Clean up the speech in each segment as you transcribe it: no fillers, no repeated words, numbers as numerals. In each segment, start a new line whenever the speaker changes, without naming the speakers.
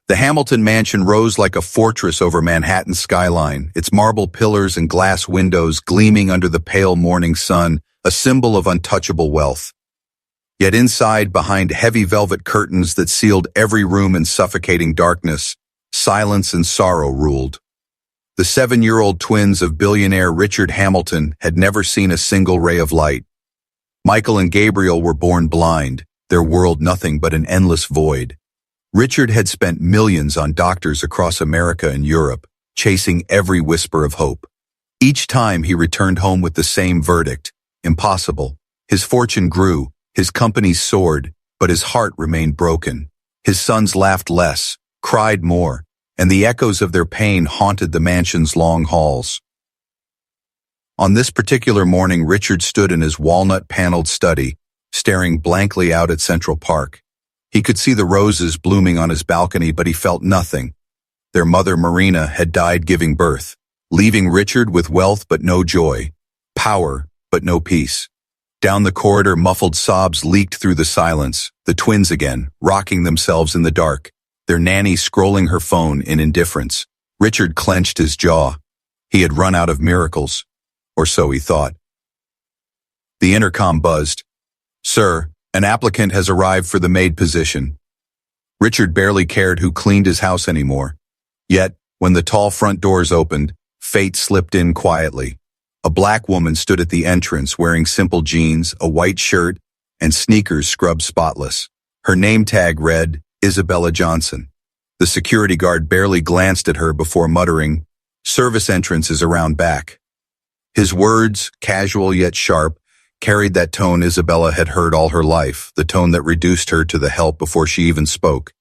The Hamilton mansion rose like a fortress over Manhattan's skyline, its marble pillars and glass windows gleaming under the pale morning sun, a symbol of untouchable wealth. Yet inside, behind heavy velvet curtains that sealed every room in suffocating darkness, silence and sorrow ruled. The 7-year-old twins of billionaire Richard Hamilton had never seen a single ray of light. Michael and Gabriel were born blind, their world nothing but an endless void. Richard had spent millions on doctors across America and Europe, chasing every whisper of hope. Each time he returned home with the same verdict: impossible. His fortune grew, his companies soared, but his heart remained broken. His sons laughed less, cried more, and the echoes of their pain haunted the mansion's long halls. On this particular morning, Richard stood in his walnut-paneled study, staring blankly out at Central Park. He could see the roses blooming on his balcony, but he felt nothing. Their mother, Marina, had died giving birth, leaving Richard with wealth but no joy, power but no peace. Down the corridor, muffled sobs leaked through the silence, the twins again, rocking themselves in the dark, their nanny scrolling her phone in indifference. Richard clenched his jaw. He had run out of miracles, or so he thought. The intercom buzzed. "Sir, an applicant has arrived for the maid position." Richard barely cared who cleaned his house anymore. Yet, when the tall front doors opened, fate slipped in quietly. A black woman stood at the entrance wearing simple jeans, a white shirt, and sneakers scrubbed spotless. Her name tag read, Isabella Johnson. The security guard barely glanced at her before muttering, "Service entrance is around back." His words, casual yet sharp, carried that tone Isabella had heard all her life, the tone that reduced her to the help before she even spoke.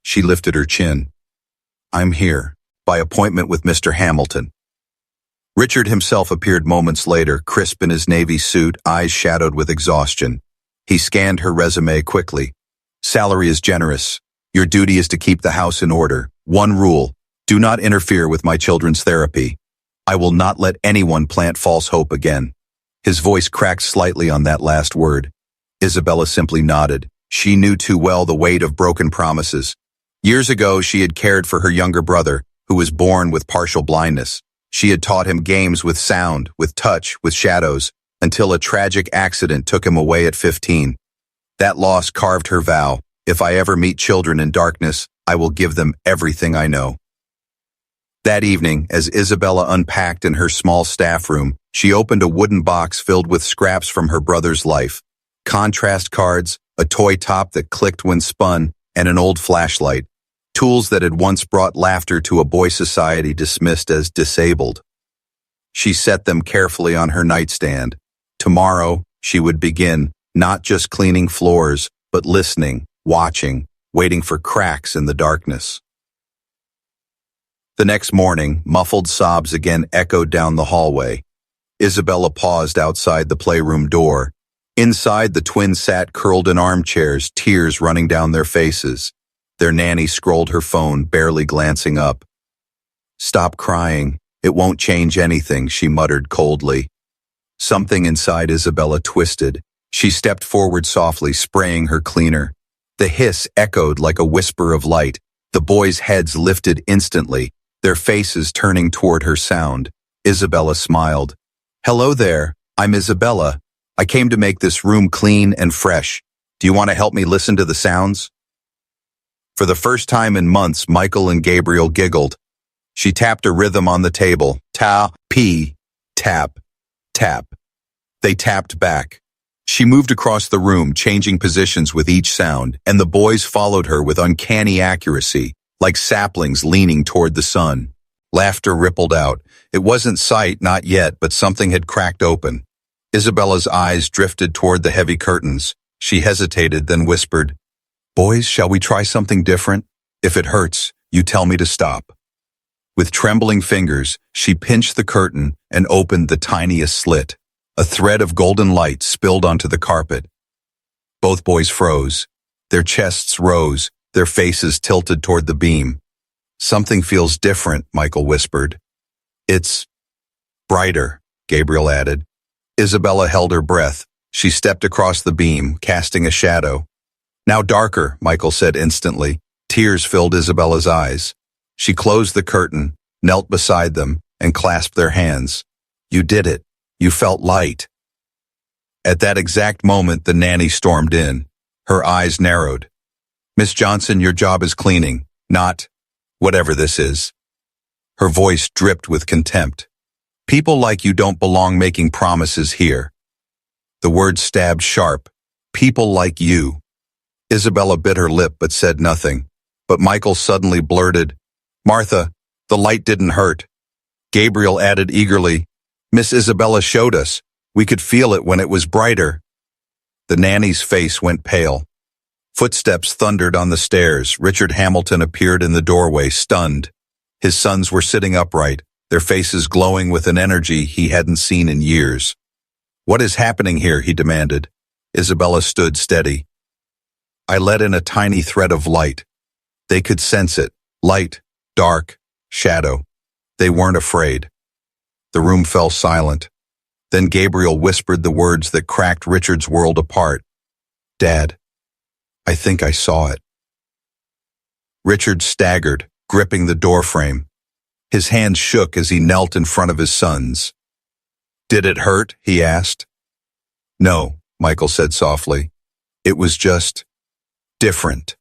She lifted her chin. "I'm here, by appointment with Mr. Hamilton." Richard himself appeared moments later, crisp in his navy suit, eyes shadowed with exhaustion. He scanned her resume quickly. "Salary is generous. Your duty is to keep the house in order. One rule: do not interfere with my children's therapy. I will not let anyone plant false hope again." His voice cracked slightly on that last word. Isabella simply nodded. She knew too well the weight of broken promises. Years ago, she had cared for her younger brother, who was born with partial blindness. She had taught him games with sound, with touch, with shadows, until a tragic accident took him away at 15. That loss carved her vow: if I ever meet children in darkness, I will give them everything I know. That evening, as Isabella unpacked in her small staff room, she opened a wooden box filled with scraps from her brother's life. Contrast cards, a toy top that clicked when spun, and an old flashlight. Tools that had once brought laughter to a boy society dismissed as disabled. She set them carefully on her nightstand. Tomorrow, she would begin, not just cleaning floors, but listening, watching, waiting for cracks in the darkness. The next morning, muffled sobs again echoed down the hallway. Isabella paused outside the playroom door. Inside, the twins sat curled in armchairs, tears running down their faces. Their nanny scrolled her phone, barely glancing up. "Stop crying. It won't change anything," she muttered coldly. Something inside Isabella twisted. She stepped forward softly, spraying her cleaner. The hiss echoed like a whisper of light. The boys' heads lifted instantly, their faces turning toward her sound. Isabella smiled. "Hello there, I'm Isabella. I came to make this room clean and fresh. Do you want to help me listen to the sounds?" For the first time in months, Michael and Gabriel giggled. She tapped a rhythm on the table. Ta, pee, tap, tap. They tapped back. She moved across the room, changing positions with each sound, and the boys followed her with uncanny accuracy, like saplings leaning toward the sun. Laughter rippled out. It wasn't sight, not yet, but something had cracked open. Isabella's eyes drifted toward the heavy curtains. She hesitated, then whispered, "Boys, shall we try something different? If it hurts, you tell me to stop." With trembling fingers, she pinched the curtain and opened the tiniest slit. A thread of golden light spilled onto the carpet. Both boys froze. Their chests rose, their faces tilted toward the beam. "Something feels different," Michael whispered. "It's brighter," Gabriel added. Isabella held her breath. She stepped across the beam, casting a shadow. "Now darker," Michael said instantly. Tears filled Isabella's eyes. She closed the curtain, knelt beside them, and clasped their hands. You did it. You felt light. At that exact moment, the nanny stormed in. Her eyes narrowed. Miss Johnson, your job is cleaning, not whatever this is. Her voice dripped with contempt. People like you don't belong making promises here. The word stabbed sharp. People like you. Isabella bit her lip but said nothing. But Michael suddenly blurted, Martha, the light didn't hurt. Gabriel added eagerly, Miss Isabella showed us. We could feel it when it was brighter. The nanny's face went pale. Footsteps thundered on the stairs. Richard Hamilton appeared in the doorway, stunned. His sons were sitting upright, their faces glowing with an energy he hadn't seen in years. What is happening here? He demanded. Isabella stood steady. I let in a tiny thread of light. They could sense it. Light, dark, shadow. They weren't afraid. The room fell silent. Then Gabriel whispered the words that cracked Richard's world apart. Dad, I think I saw it. Richard staggered, gripping the doorframe. His hands shook as he knelt in front of his sons. Did it hurt? He asked. No, Michael said softly. It was just different.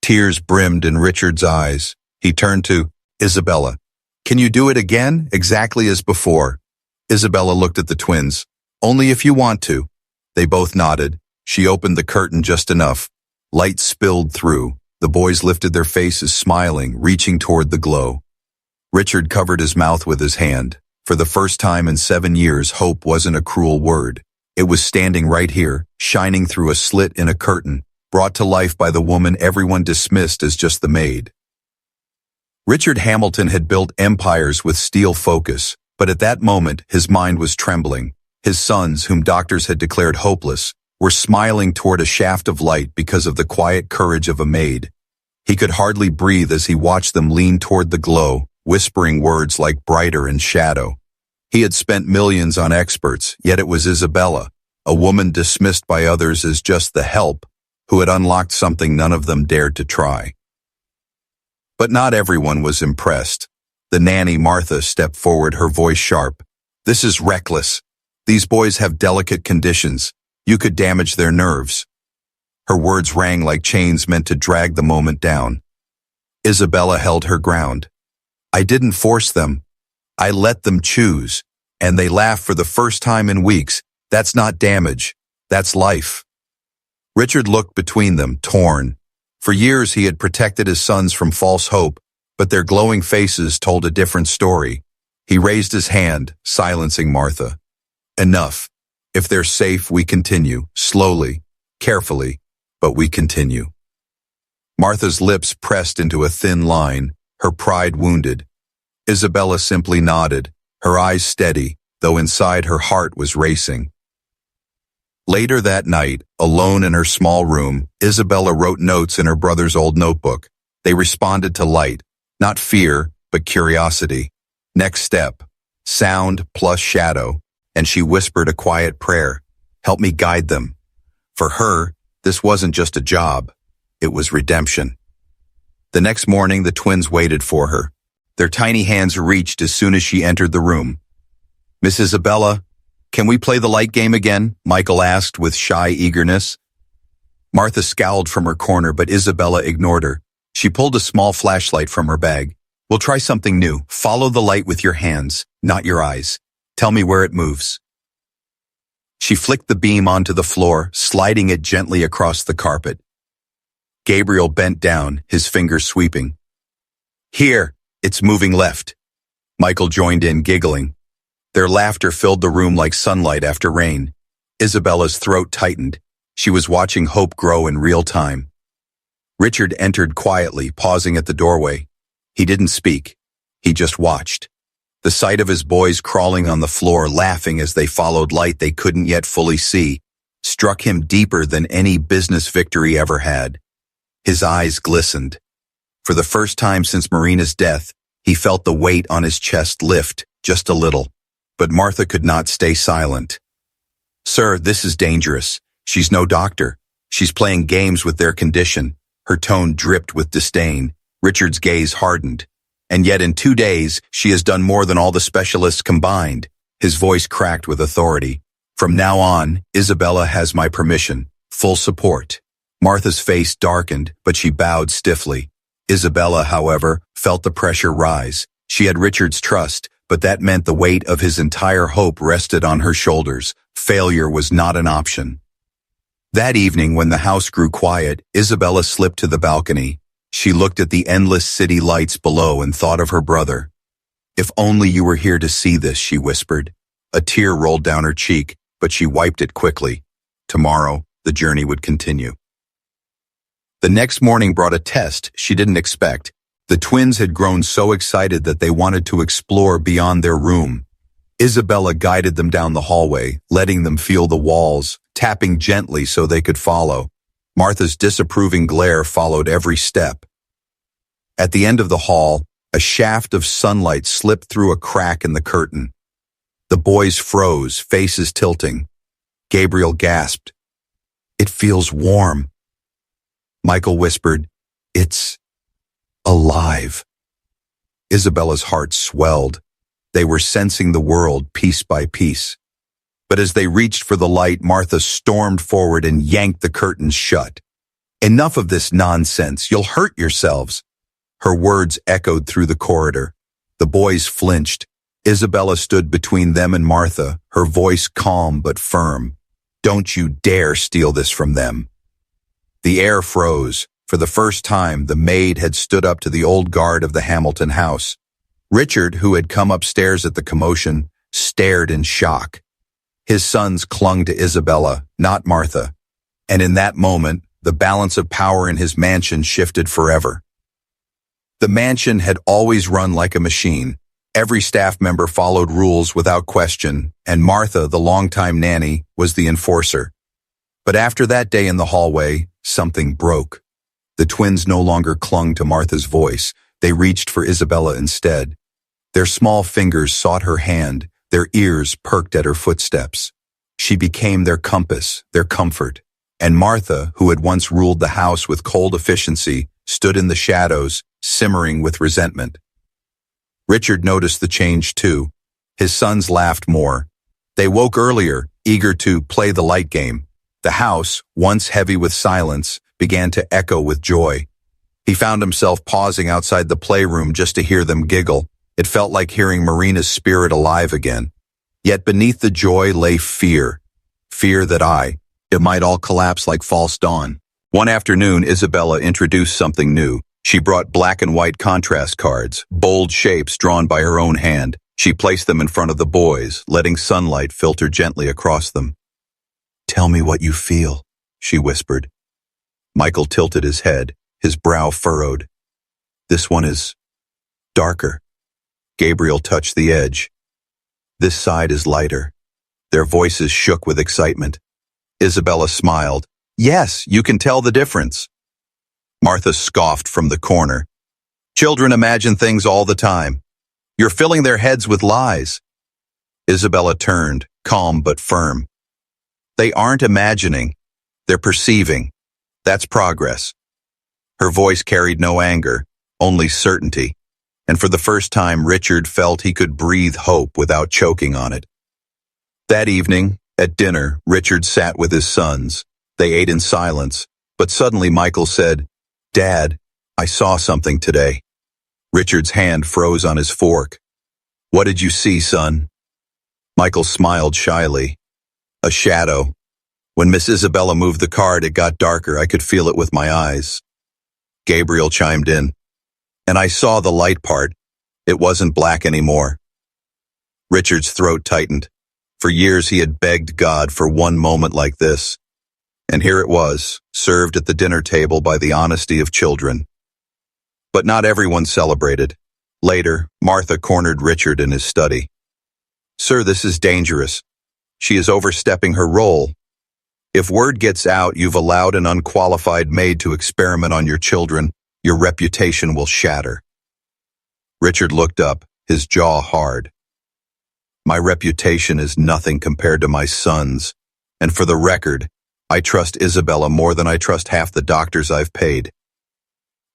Tears brimmed in Richard's eyes. He turned to Isabella. Can you do it again, exactly as before? Isabella looked at the twins. Only if you want to. They both nodded. She opened the curtain just enough. Light spilled through. The boys lifted their faces, smiling, reaching toward the glow. Richard covered his mouth with his hand. For the first time in 7 years, hope wasn't a cruel word. It was standing right here, shining through a slit in a curtain, brought to life by the woman everyone dismissed as just the maid. Richard Hamilton had built empires with steel focus, but at that moment his mind was trembling. His sons, whom doctors had declared hopeless, were smiling toward a shaft of light because of the quiet courage of a maid. He could hardly breathe as he watched them lean toward the glow, whispering words like brighter and shadow. He had spent millions on experts, yet it was Isabella, a woman dismissed by others as just the help, who had unlocked something none of them dared to try. But not everyone was impressed. The nanny, Martha, stepped forward, her voice sharp. This is reckless. These boys have delicate conditions. You could damage their nerves. Her words rang like chains meant to drag the moment down. Isabella held her ground. I didn't force them. I let them choose. And they laughed for the first time in weeks. That's not damage. That's life. Richard looked between them, torn. For years he had protected his sons from false hope, but their glowing faces told a different story. He raised his hand, silencing Martha. Enough. If they're safe, we continue, slowly, carefully, but we continue. Martha's lips pressed into a thin line, her pride wounded. Isabella simply nodded, her eyes steady, though inside her heart was racing. Later that night, alone in her small room, Isabella wrote notes in her brother's old notebook. They responded to light, not fear, but curiosity. Next step, sound plus shadow, and she whispered a quiet prayer. Help me guide them. For her, this wasn't just a job. It was redemption. The next morning, the twins waited for her. Their tiny hands reached as soon as she entered the room. Miss Isabella, can we play the light game again? Michael asked with shy eagerness. Martha scowled from her corner, but Isabella ignored her. She pulled a small flashlight from her bag. We'll try something new. Follow the light with your hands, not your eyes. Tell me where it moves. She flicked the beam onto the floor, sliding it gently across the carpet. Gabriel bent down, his fingers sweeping. Here, it's moving left. Michael joined in, giggling. Their laughter filled the room like sunlight after rain. Isabella's throat tightened. She was watching hope grow in real time. Richard entered quietly, pausing at the doorway. He didn't speak. He just watched. The sight of his boys crawling on the floor, laughing as they followed light they couldn't yet fully see, struck him deeper than any business victory ever had. His eyes glistened. For the first time since Marina's death, he felt the weight on his chest lift, just a little. But Martha could not stay silent. Sir, this is dangerous. She's no doctor. She's playing games with their condition. Her tone dripped with disdain. Richard's gaze hardened. And yet in 2 days, she has done more than all the specialists combined. His voice cracked with authority. From now on, Isabella has my permission. Full support. Martha's face darkened, but she bowed stiffly. Isabella, however, felt the pressure rise. She had Richard's trust, but that meant the weight of his entire hope rested on her shoulders. Failure was not an option. That evening, when the house grew quiet, Isabella slipped to the balcony. She looked at the endless city lights below and thought of her brother. "If only you were here to see this," she whispered. A tear rolled down her cheek, but she wiped it quickly. Tomorrow, the journey would continue. The next morning brought a test she didn't expect. The twins had grown so excited that they wanted to explore beyond their room. Isabella guided them down the hallway, letting them feel the walls, tapping gently so they could follow. Martha's disapproving glare followed every step. At the end of the hall, a shaft of sunlight slipped through a crack in the curtain. The boys froze, faces tilting. Gabriel gasped. "It feels warm." Michael whispered, "It's alive." Isabella's heart swelled. They were sensing the world piece by piece. But as they reached for the light, Martha stormed forward and yanked the curtains shut. "Enough of this nonsense. You'll hurt yourselves." Her words echoed through the corridor. The boys flinched. Isabella stood between them and Martha, her voice calm but firm. "Don't you dare steal this from them." The air froze. For the first time, the maid had stood up to the old guard of the Hamilton house. Richard, who had come upstairs at the commotion, stared in shock. His sons clung to Isabella, not Martha. And in that moment, the balance of power in his mansion shifted forever. The mansion had always run like a machine. Every staff member followed rules without question, and Martha, the longtime nanny, was the enforcer. But after that day in the hallway, something broke. The twins no longer clung to Martha's voice. They reached for Isabella instead. Their small fingers sought her hand, their ears perked at her footsteps. She became their compass, their comfort. And Martha, who had once ruled the house with cold efficiency, stood in the shadows, simmering with resentment. Richard noticed the change too. His sons laughed more. They woke earlier, eager to play the light game. The house, once heavy with silence, began to echo with joy. He found himself pausing outside the playroom just to hear them giggle. It felt like hearing Marina's spirit alive again. Yet beneath the joy lay fear. Fear that it might all collapse like false dawn. One afternoon, Isabella introduced something new. She brought black and white contrast cards, bold shapes drawn by her own hand. She placed them in front of the boys, letting sunlight filter gently across them. "Tell me what you feel," she whispered. Michael tilted his head, his brow furrowed. "This one is darker." Gabriel touched the edge. "This side is lighter." Their voices shook with excitement. Isabella smiled. "Yes, you can tell the difference." Martha scoffed from the corner. "Children imagine things all the time. You're filling their heads with lies." Isabella turned, calm but firm. "They aren't imagining. They're perceiving. That's progress." Her voice carried no anger, only certainty. And for the first time, Richard felt he could breathe hope without choking on it. That evening, at dinner, Richard sat with his sons. They ate in silence, but suddenly Michael said, "Dad, I saw something today." Richard's hand froze on his fork. "What did you see, son?" Michael smiled shyly. "A shadow. When Miss Isabella moved the card, it got darker. I could feel it with my eyes." Gabriel chimed in. "And I saw the light part. It wasn't black anymore." Richard's throat tightened. For years he had begged God for one moment like this. And here it was, served at the dinner table by the honesty of children. But not everyone celebrated. Later, Martha cornered Richard in his study. "Sir, this is dangerous. She is overstepping her role. If word gets out you've allowed an unqualified maid to experiment on your children, your reputation will shatter." Richard looked up, his jaw hard. "My reputation is nothing compared to my son's, and for the record, I trust Isabella more than I trust half the doctors I've paid."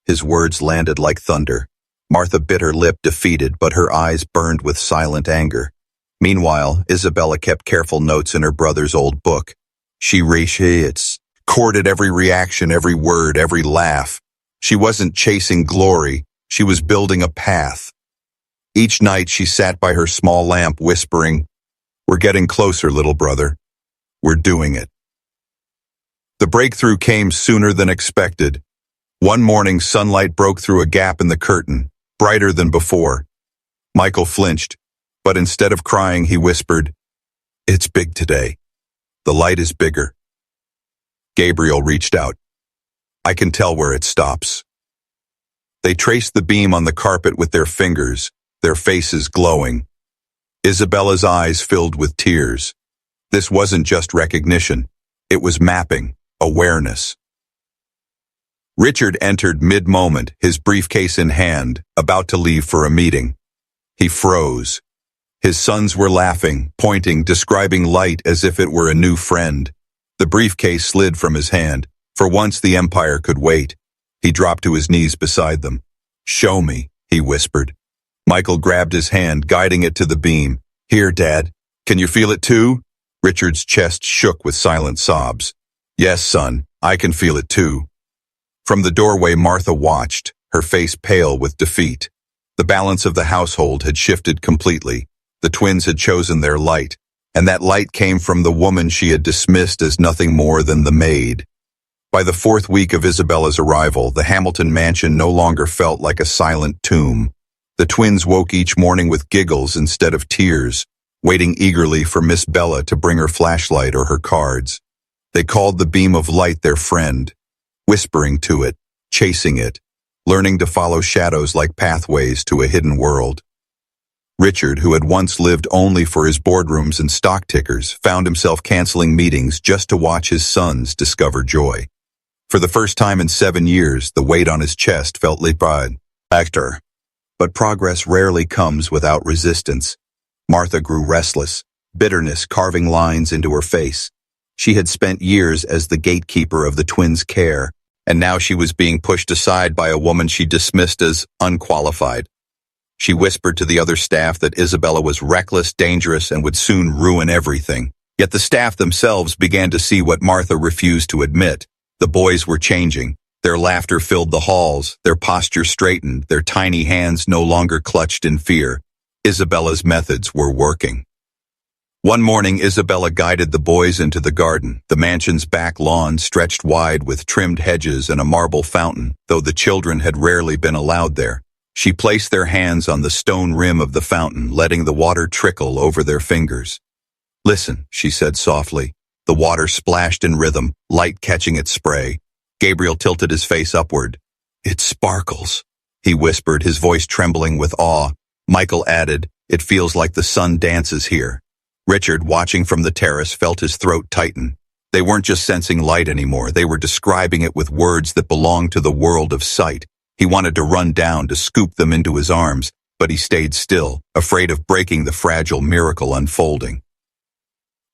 His words landed like thunder. Martha bit her lip, defeated, but her eyes burned with silent anger. Meanwhile, Isabella kept careful notes in her brother's old book. She recorded every reaction, every word, every laugh. She wasn't chasing glory, she was building a path. Each night she sat by her small lamp whispering, "We're getting closer, little brother. We're doing it." The breakthrough came sooner than expected. One morning, sunlight broke through a gap in the curtain, brighter than before. Michael flinched, but instead of crying, he whispered, "It's big today. The light is bigger." Gabriel reached out. "I can tell where it stops." They traced the beam on the carpet with their fingers, their faces glowing. Isabella's eyes filled with tears. This wasn't just recognition. It was mapping, awareness. Richard entered mid-moment, his briefcase in hand, about to leave for a meeting. He froze. His sons were laughing, pointing, describing light as if it were a new friend. The briefcase slid from his hand. For once the Empire could wait. He dropped to his knees beside them. "Show me," he whispered. Michael grabbed his hand, guiding it to the beam. "Here, Dad. Can you feel it too?" Richard's chest shook with silent sobs. "Yes, son, I can feel it too." From the doorway, Martha watched, her face pale with defeat. The balance of the household had shifted completely. The twins had chosen their light, and that light came from the woman she had dismissed as nothing more than the maid. By the fourth week of Isabella's arrival, the Hamilton mansion no longer felt like a silent tomb. The twins woke each morning with giggles instead of tears, waiting eagerly for Miss Bella to bring her flashlight or her cards. They called the beam of light their friend, whispering to it, chasing it, learning to follow shadows like pathways to a hidden world. Richard, who had once lived only for his boardrooms and stock tickers, found himself canceling meetings just to watch his sons discover joy. For the first time in 7 years, the weight on his chest felt lighter. But progress rarely comes without resistance. Martha grew restless, bitterness carving lines into her face. She had spent years as the gatekeeper of the twins' care, and now she was being pushed aside by a woman she dismissed as unqualified. She whispered to the other staff that Isabella was reckless, dangerous, and would soon ruin everything. Yet the staff themselves began to see what Martha refused to admit. The boys were changing. Their laughter filled the halls, their posture straightened, their tiny hands no longer clutched in fear. Isabella's methods were working. One morning, Isabella guided the boys into the garden. The mansion's back lawn stretched wide with trimmed hedges and a marble fountain, though the children had rarely been allowed there. She placed their hands on the stone rim of the fountain, letting the water trickle over their fingers. "Listen," she said softly. The water splashed in rhythm, light catching its spray. Gabriel tilted his face upward. "It sparkles," he whispered, his voice trembling with awe. Michael added, "It feels like the sun dances here." Richard, watching from the terrace, felt his throat tighten. They weren't just sensing light anymore, they were describing it with words that belonged to the world of sight. He wanted to run down to scoop them into his arms, but he stayed still, afraid of breaking the fragile miracle unfolding.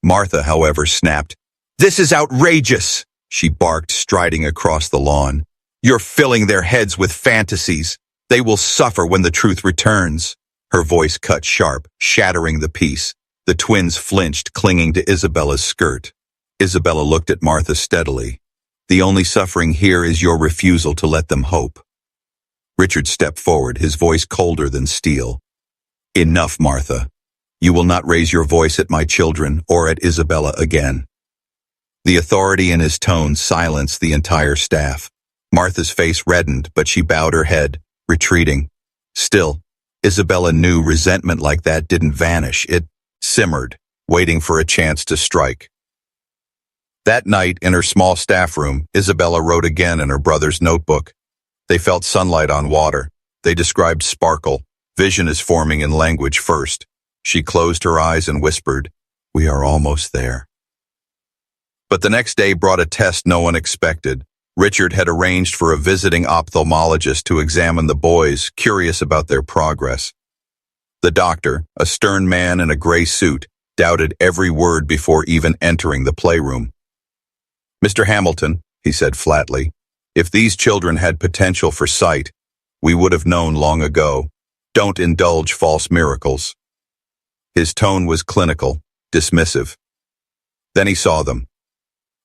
Martha, however, snapped. "This is outrageous!" she barked, striding across the lawn. "You're filling their heads with fantasies. They will suffer when the truth returns." Her voice cut sharp, shattering the peace. The twins flinched, clinging to Isabella's skirt. Isabella looked at Martha steadily. "The only suffering here is your refusal to let them hope." Richard stepped forward, his voice colder than steel. "Enough, Martha. You will not raise your voice at my children or at Isabella again." The authority in his tone silenced the entire staff. Martha's face reddened, but she bowed her head, retreating. Still, Isabella knew resentment like that didn't vanish. It simmered, waiting for a chance to strike. That night, in her small staff room, Isabella wrote again in her brother's notebook. They felt sunlight on water. They described sparkle. Vision is forming in language first. She closed her eyes and whispered, "We are almost there." But the next day brought a test no one expected. Richard had arranged for a visiting ophthalmologist to examine the boys, curious about their progress. The doctor, a stern man in a gray suit, doubted every word before even entering the playroom. "Mr. Hamilton," he said flatly, If these children had potential for sight, we would have known long ago. Don't indulge false miracles. His tone was clinical, dismissive. Then he saw them.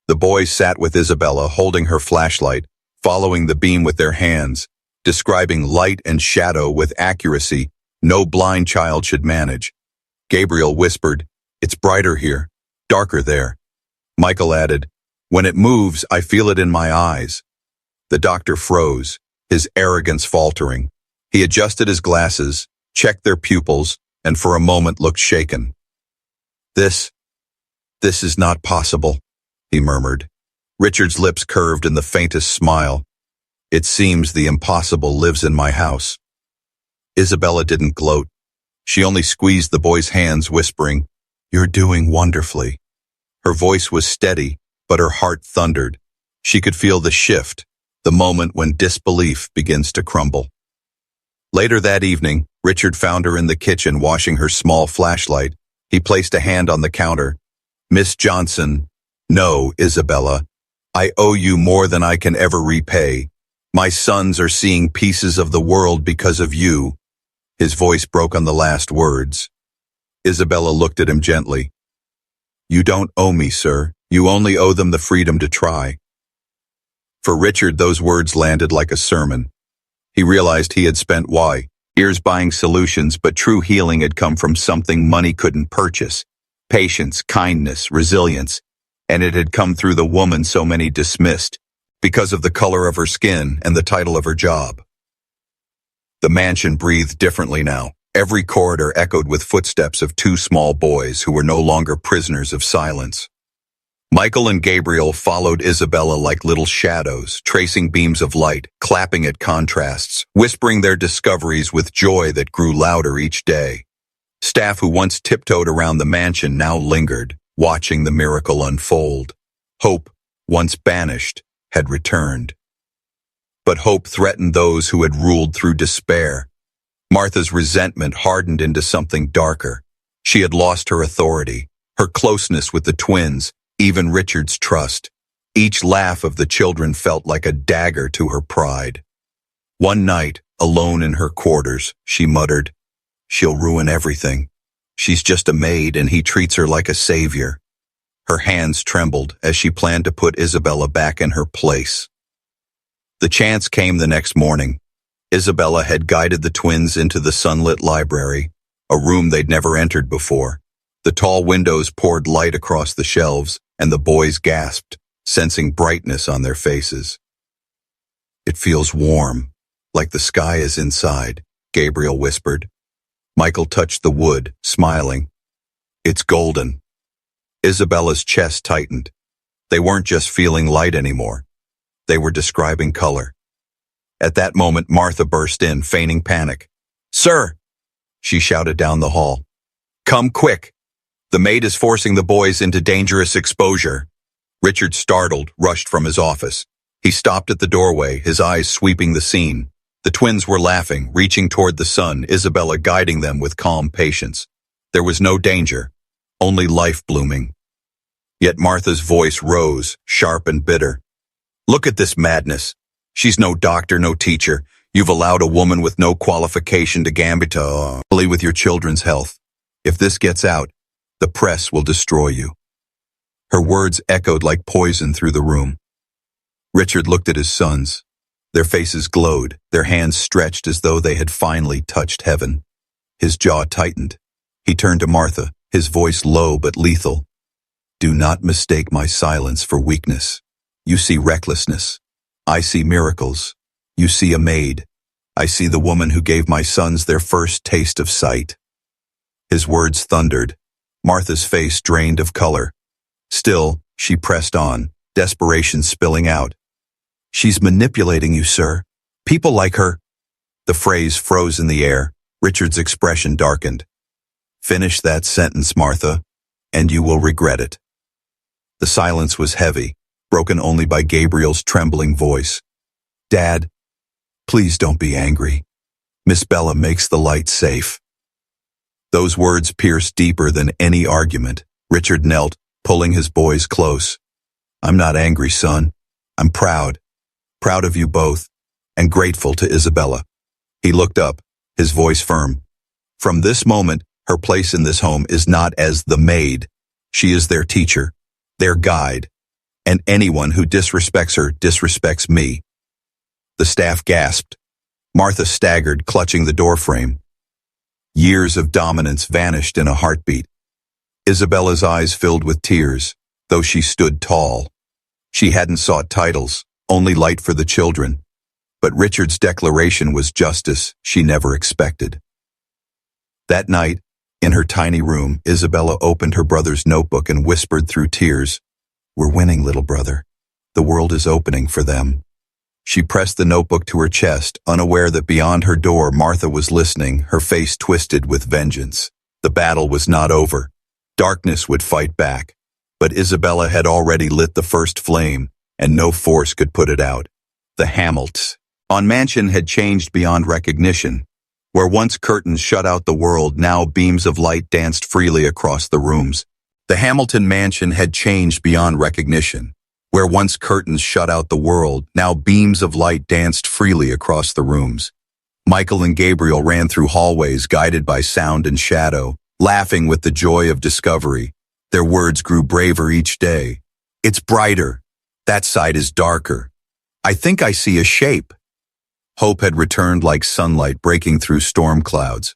The boys sat with Isabella, holding her flashlight, following the beam with their hands, describing light and shadow with accuracy no blind child should manage. Gabriel whispered, "It's brighter here, darker there." Michael added, "When it moves, I feel it in my eyes." The doctor froze, his arrogance faltering. He adjusted his glasses, checked their pupils, and for a moment looked shaken. This is not possible," he murmured. Richard's lips curved in the faintest smile. "It seems the impossible lives in my house." Isabella didn't gloat. She only squeezed the boy's hands, whispering, "You're doing wonderfully." Her voice was steady, but her heart thundered. She could feel the shift, the moment when disbelief begins to crumble. Later that evening, Richard found her in the kitchen washing her small flashlight. He placed a hand on the counter. "Miss Johnson." "No, Isabella. I owe you more than I can ever repay. My sons are seeing pieces of the world because of you." His voice broke on the last words. Isabella looked at him gently. "You don't owe me, sir. You only owe them the freedom to try." For Richard, those words landed like a sermon. He realized he had spent years buying solutions, but true healing had come from something money couldn't purchase. Patience, kindness, resilience. And it had come through the woman so many dismissed, because of the color of her skin and the title of her job. The mansion breathed differently now. Every corridor echoed with footsteps of two small boys who were no longer prisoners of silence. Michael and Gabriel followed Isabella like little shadows, tracing beams of light, clapping at contrasts, whispering their discoveries with joy that grew louder each day. Staff who once tiptoed around the mansion now lingered, watching the miracle unfold. Hope, once banished, had returned. But hope threatened those who had ruled through despair. Martha's resentment hardened into something darker. She had lost her authority, her closeness with the twins, even Richard's trust. Each laugh of the children felt like a dagger to her pride. One night, alone in her quarters, she muttered, "She'll ruin everything. She's just a maid and he treats her like a savior." Her hands trembled as she planned to put Isabella back in her place. The chance came the next morning. Isabella had guided the twins into the sunlit library, a room they'd never entered before. The tall windows poured light across the shelves, and the boys gasped, sensing brightness on their faces. "It feels warm, like the sky is inside," Gabriel whispered. Michael touched the wood, smiling. "It's golden." Isabella's chest tightened. They weren't just feeling light anymore. They were describing color. At that moment, Martha burst in, feigning panic. "Sir!" she shouted down the hall. "Come quick! The maid is forcing the boys into dangerous exposure." Richard, startled, rushed from his office. He stopped at the doorway, his eyes sweeping the scene. The twins were laughing, reaching toward the sun, Isabella guiding them with calm patience. There was no danger, only life blooming. Yet Martha's voice rose, sharp and bitter. "Look at this madness. She's no doctor, no teacher. You've allowed a woman with no qualification to gambit with your children's health. If this gets out, the press will destroy you." Her words echoed like poison through the room. Richard looked at his sons. Their faces glowed, their hands stretched as though they had finally touched heaven. His jaw tightened. He turned to Martha, his voice low but lethal. "Do not mistake my silence for weakness. You see recklessness. I see miracles. You see a maid. I see the woman who gave my sons their first taste of sight." His words thundered. Martha's face drained of color. Still, she pressed on, desperation spilling out. "She's manipulating you, sir. People like her." The phrase froze in the air. Richard's expression darkened. "Finish that sentence, Martha, and you will regret it." The silence was heavy, broken only by Gabriel's trembling voice. "Dad, please don't be angry. Miss Bella makes the light safe." Those words pierced deeper than any argument. Richard knelt, pulling his boys close. "I'm not angry, son. I'm proud. Proud of you both, and grateful to Isabella. He looked up, his voice firm. From this moment, her place in this home is not as the maid. She is their teacher, their guide, and anyone who disrespects her disrespects me. The staff gasped. Martha staggered, clutching the doorframe. Years of dominance vanished in a heartbeat. Isabella's eyes filled with tears, though she stood tall. She hadn't sought titles, only light for the children. But Richard's declaration was justice she never expected. That night, in her tiny room, Isabella opened her brother's notebook and whispered through tears, "We're winning, little brother. The world is opening for them." She pressed the notebook to her chest, unaware that beyond her door Martha was listening, her face twisted with vengeance. The battle was not over. Darkness would fight back. But Isabella had already lit the first flame, and no force could put it out. The Hamiltons on mansion had changed beyond recognition. Where once curtains shut out the world, now beams of light danced freely across the rooms. The Hamilton mansion had changed beyond recognition. Where once curtains shut out the world, now beams of light danced freely across the rooms. Michael and Gabriel ran through hallways guided by sound and shadow, laughing with the joy of discovery. Their words grew braver each day. "It's brighter. That side is darker. I think I see a shape." Hope had returned like sunlight breaking through storm clouds.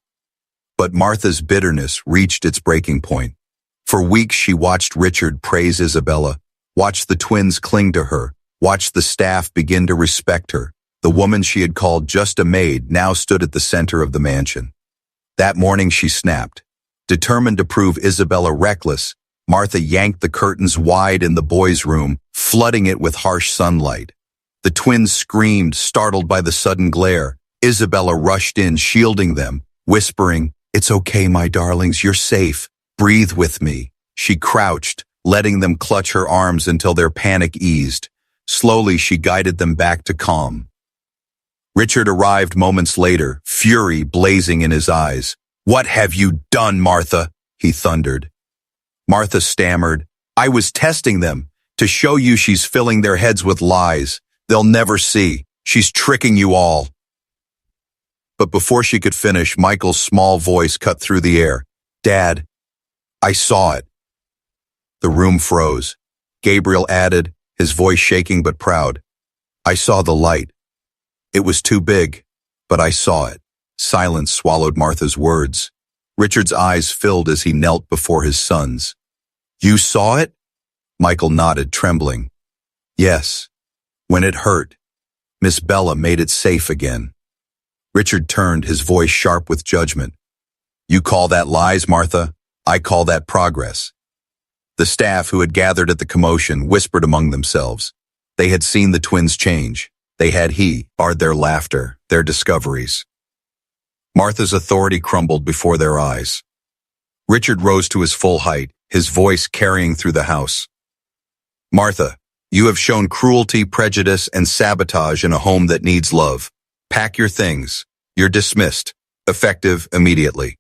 But Martha's bitterness reached its breaking point. For weeks she watched Richard praise Isabella, watched the twins cling to her, watched the staff begin to respect her. The woman she had called just a maid now stood at the center of the mansion. That morning she snapped. Determined to prove Isabella reckless, Martha yanked the curtains wide in the boys' room, flooding it with harsh sunlight. The twins screamed, startled by the sudden glare. Isabella rushed in, shielding them, whispering, "It's okay, my darlings, you're safe. Breathe with me." She crouched, letting them clutch her arms until their panic eased. Slowly she guided them back to calm. Richard arrived moments later, fury blazing in his eyes. "What have you done, Martha?" he thundered. Martha stammered, "I was testing them, to show you she's filling their heads with lies. They'll never see. She's tricking you all." But before she could finish, Michael's small voice cut through the air. "Dad, I saw it." The room froze. Gabriel added, his voice shaking but proud, "I saw the light. It was too big, but I saw it." Silence swallowed Martha's words. Richard's eyes filled as he knelt before his sons. "You saw it?" Michael nodded, trembling. "Yes. When it hurt, Miss Bella made it safe again." Richard turned, his voice sharp with judgment. "You call that lies, Martha? I call that progress." The staff, who had gathered at the commotion, whispered among themselves. They had seen the twins change. They had heard their laughter, their discoveries. Martha's authority crumbled before their eyes. Richard rose to his full height, his voice carrying through the house. "Martha, you have shown cruelty, prejudice, and sabotage in a home that needs love. Pack your things. You're dismissed. Effective immediately."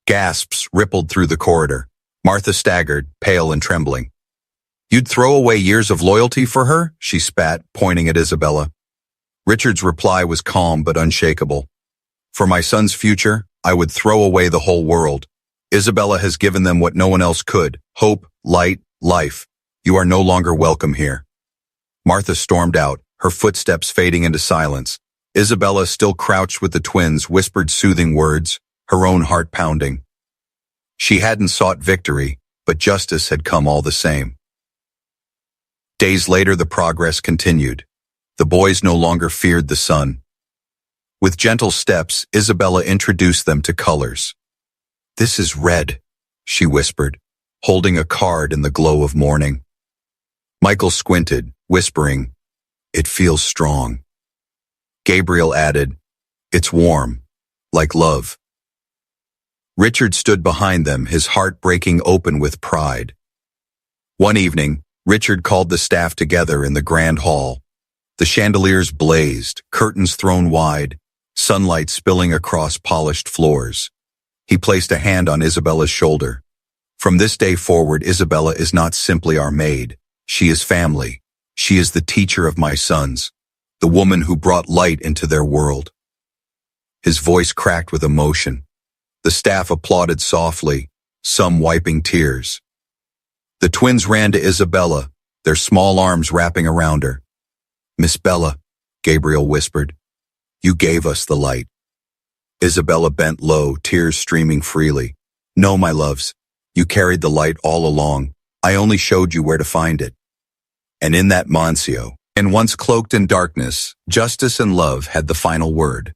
Gasps rippled through the corridor. Martha staggered, pale and trembling. "You'd throw away years of loyalty for her?" she spat, pointing at Isabella. Richard's reply was calm but unshakable. "For my son's future, I would throw away the whole world. Isabella has given them what no one else could: hope, light, life. You are no longer welcome here." Martha stormed out, her footsteps fading into silence. Isabella, still crouched with the twins, whispered soothing words, her own heart pounding. She hadn't sought victory, but justice had come all the same. Days later, the progress continued. The boys no longer feared the sun. With gentle steps, Isabella introduced them to colors. "This is red," she whispered, holding a card in the glow of morning. Michael squinted, whispering, "It feels strong." Gabriel added, "It's warm, like love." Richard stood behind them, his heart breaking open with pride. One evening, Richard called the staff together in the grand hall. The chandeliers blazed, curtains thrown wide, sunlight spilling across polished floors. He placed a hand on Isabella's shoulder. "From this day forward, Isabella is not simply our maid. She is family. She is the teacher of my sons, the woman who brought light into their world. His voice cracked with emotion. The staff applauded softly, some wiping tears. The twins ran to Isabella, their small arms wrapping around her. "Miss Bella," Gabriel whispered, "you gave us the light." Isabella bent low, tears streaming freely. "No, my loves, you carried the light all along. I only showed you where to find it." And in that Mancio, and once cloaked in darkness, justice and love had the final word.